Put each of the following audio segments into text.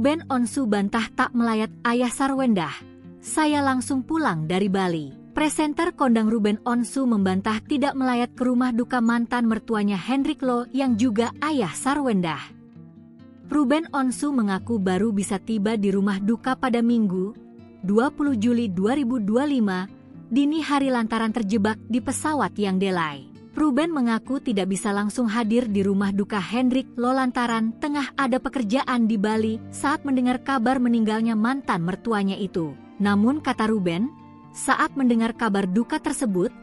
Ruben Onsu bantah tak melayat ayah Sarwendah. Saya langsung pulang dari Bali. Presenter kondang Ruben Onsu membantah tidak melayat ke rumah duka mantan mertuanya Hendrik Lo yang juga ayah Sarwendah. Ruben Onsu mengaku baru bisa tiba di rumah duka pada Minggu, 20 Juli 2025, dini hari lantaran terjebak di pesawat yang delay. Ruben mengaku tidak bisa langsung hadir di rumah duka Hendrik Lo lantaran tengah ada pekerjaan di Bali saat mendengar kabar meninggalnya mantan mertuanya itu. Namun kata Ruben, saat mendengar kabar duka tersebut,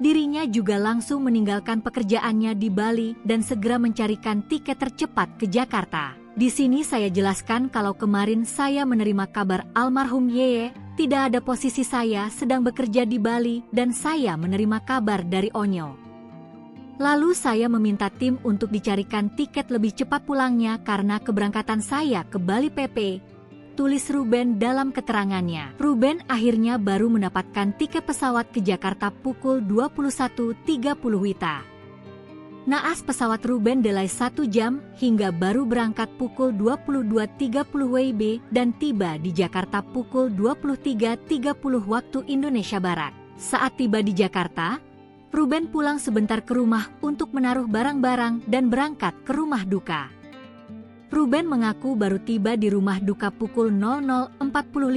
dirinya juga langsung meninggalkan pekerjaannya di Bali dan segera mencarikan tiket tercepat ke Jakarta. Di sini saya jelaskan kalau kemarin saya menerima kabar almarhum Yeye, tidak ada posisi saya sedang bekerja di Bali dan saya menerima kabar dari Onyo. Lalu saya meminta tim untuk dicarikan tiket lebih cepat pulangnya karena keberangkatan saya ke Bali PP, tulis Ruben dalam keterangannya. Ruben akhirnya baru mendapatkan tiket pesawat ke Jakarta pukul 21.30 WITA. Naas pesawat Ruben delay 1 jam hingga baru berangkat pukul 22.30 WIB dan tiba di Jakarta pukul 23.30 waktu Indonesia Barat. Saat tiba di Jakarta, Ruben pulang sebentar ke rumah untuk menaruh barang-barang dan berangkat ke rumah duka. Ruben mengaku baru tiba di rumah duka pukul 00.45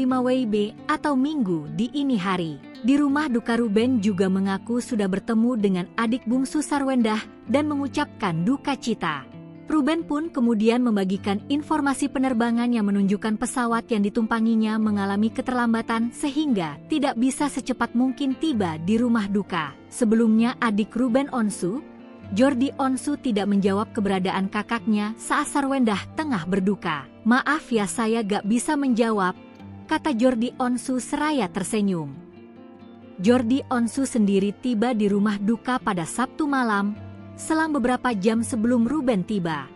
WIB atau Minggu di ini hari. Di rumah duka Ruben juga mengaku sudah bertemu dengan adik bungsu Sarwendah dan mengucapkan duka cita. Ruben pun kemudian membagikan informasi penerbangan yang menunjukkan pesawat yang ditumpanginya mengalami keterlambatan sehingga tidak bisa secepat mungkin tiba di rumah duka. Sebelumnya adik Ruben Onsu, Jordi Onsu tidak menjawab keberadaan kakaknya saat Sarwendah tengah berduka. "Maaf ya saya gak bisa menjawab," kata Jordi Onsu seraya tersenyum. Jordi Onsu sendiri tiba di rumah duka pada Sabtu malam, selang beberapa jam sebelum Ruben tiba.